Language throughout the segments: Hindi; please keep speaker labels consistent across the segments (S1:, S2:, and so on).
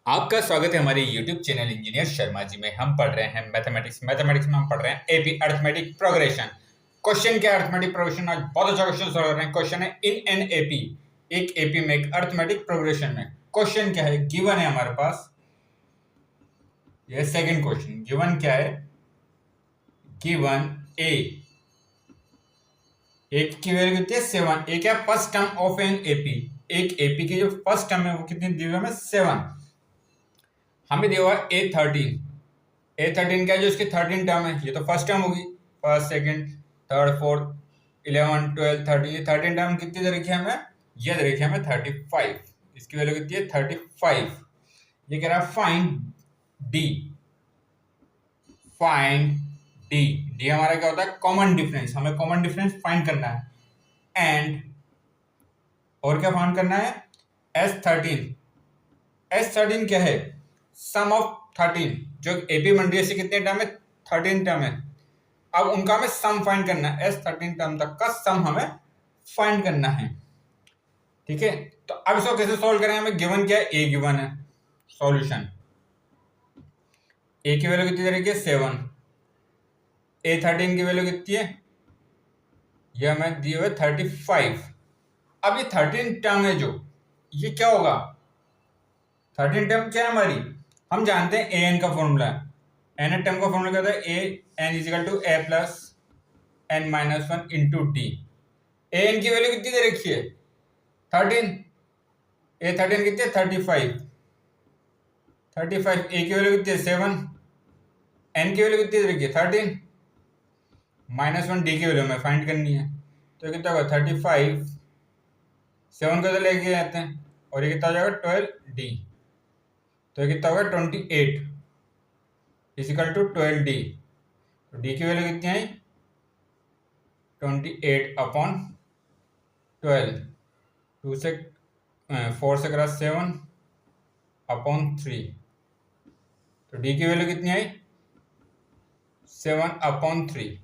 S1: आपका स्वागत है हमारे YouTube channel engineer Sharma ji में। हम पढ़ रहे हैं मैथमेटिक्स में हम पढ़ रहे हैं एपी अरिथमेटिक प्रोग्रेशन। क्वेश्चन क्या है? Arithmetic progression. आज बहुत अच्छा क्वेश्चन सॉल्व कर रहे हैं। क्वेश्चन है इन एन एपी, एक एपी में एक अरिथमेटिक प्रोग्रेशन में। क्वेश्चन क्या है? गिवन है हमारे पास, ये सेकंड क्वेश्चन। गिवन क्या है? गिवन एक की वैल्यू कितनी है? 7। एक है first term of an AP, एक एपी की जो फर्स्ट टर्म है वो कितनी दी हुई है? हमें 7। हमें दिया हुआ A13 क्या है? जो इसकी 13 टर्म है, ये तो फर्स्ट टर्म होगी। फर्स्ट, सेकंड, थर्ड, फोर्थ, 11, 12, 13, ये 13 टर्म कितनी दे रखी है हमें? ये दे रखी है हमें 35। इसकी वैल्यू कितनी है? 35। ये कह रहा है find D. Find D. D हमारा क्या होता है? Common difference. हमें कॉमन डिफरेंस फाइंड करना है। एंड और क्या फाइंड करना है? S13। S13 क्या है? सम ऑफ 13। जो एपी बन रही है इससे कितने टर्म है? 13 टर्म है। अब उनका हमें सम फाइंड करना है। S13 टर्म तक का सम हमें फाइंड करना है। ठीक है, तो अब इसको कैसे सॉल्व करें? हमें गिवन क्या है? ए गिवन है। सॉल्यूशन, ए की वैल्यू कितनी रहेगी? 7। A13 की वैल्यू कितनी है? ये हमें दिए हुए 35। अब ये 13 टर्म है जो, ये क्या होगा? 13 टर्म क्या है हमारी? हम जानते हैं an का फॉर्मूला है। n टर्म का फॉर्मूला क्या होता है? an is equal to a plus n minus 1 into d. an की वैल्यू कितनी दे रखी है? 13। A13 कितनी है? 35। 35। a की वैल्यू कितनी है? 7। n की वैल्यू कितनी दे रखी है? 13 माइनस 1 डी की वैल्यू हमें फाइंड करनी है। तो कितना होगा? 35, 7 को तो लेके आते हैं और ये कितना हो जाएगा? 12 डी। तो ये कितना होगा? 28 इजिकल टू 12 डी। तो डी की वैल्यू कितनी आई? 28 अपॉन 12। 2 से 4 से करा 7 अपॉन 3। तो डी की वैल्यू कितनी आई? 7 अपॉन 3।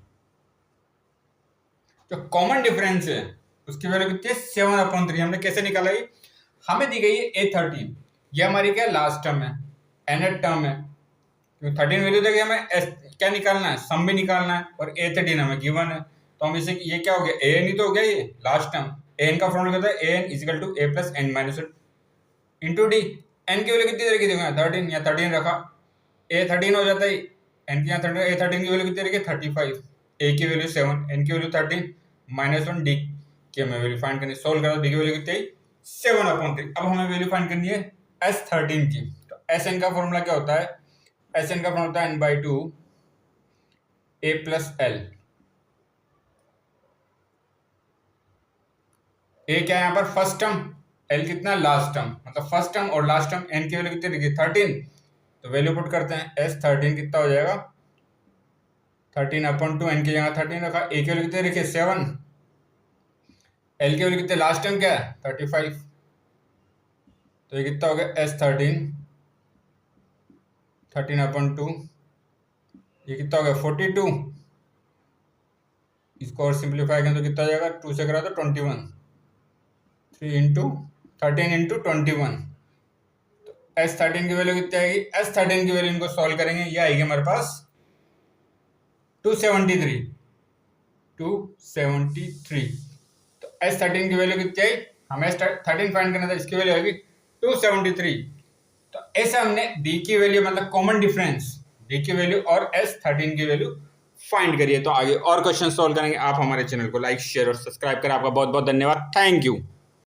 S1: जो कॉमन डिफरेंस है उसकी वैल्यू कितनी है? 7 अपॉन 3। हमने कैसे निकाला? ये हमें दी गई है A13। ये हमारी क्या लास्ट टर्म है, nth टर्म है। क्योंकि 13 वैल्यू देगी हमें क्या निकालना है? सम भी निकालना है। और A13 हमें गिवन है, तो हम इसे, ये क्या हो गया? an ही तो हो गया ये लास्ट टर्म। an का फॉर्मूला क्या होता है? an is equal to a plus n minus 1 into d. n की वैल्यू कितनी रखी थी? 13, या 13 रखा, A13 हो जाता है। n की यहाँ 13, A13 की वैल्यू कितनी रखी? 35। a की वैल्यू 7, n की वैल्यू 13 माइनस 1 डी की हमें वैल्यू फाइंड करनी है। सोल्व करो, डी की वैल्यू कितनी आई? 7 अपॉन 3। अब हमें वैल्यू फाइंड करनी है S13 की। तो Sn का फॉर्मूला क्या होता है? Sn का फॉर्मूला होता है n/2 a plus l। a क्या है यहाँ पर? First term. l कितना? Last term. मतलब फर्स्ट टर्म और लास्ट टर्म। n की वैल्यू कितनी रखी? 13। तो वैल्यू पुट करते हैं। S13 कितना हो जाएगा? 13 अपॉन 2। n की जगह 13 रखा। a की वैल्यू कितनी रखी? 7। l की वैल्यू कितनी? लास्ट टर्म क्या है? 35। तो ये कितना हो गया? S13 13 अपॉन 2, ये कितना हो गया? 42। इसको और सिंप्लीफाई करें तो कितना हो जाएगा? 2 से करा तो 21। 3 इंटू 13 इंटू 21। तो S13 की वैल्यू कितनी आएगी? S13 की वैल्यू इनको सॉल्व करेंगे, ये आएगी हमारे पास 273। 273। तो S13 की वैल्यू कितनी आई? हमें S13 फाइंड करना था, इसकी वैल्यू आएगी 273। तो ऐसे हमने डी की वैल्यू, मतलब कॉमन डिफरेंस, डी की वैल्यू और S13 की वैल्यू फाइंड करिए। तो आगे और क्वेश्चन सॉल्व करेंगे। आप हमारे चैनल को लाइक, शेयर और सब्सक्राइब करें। आपका बहुत बहुत धन्यवाद। Thank you.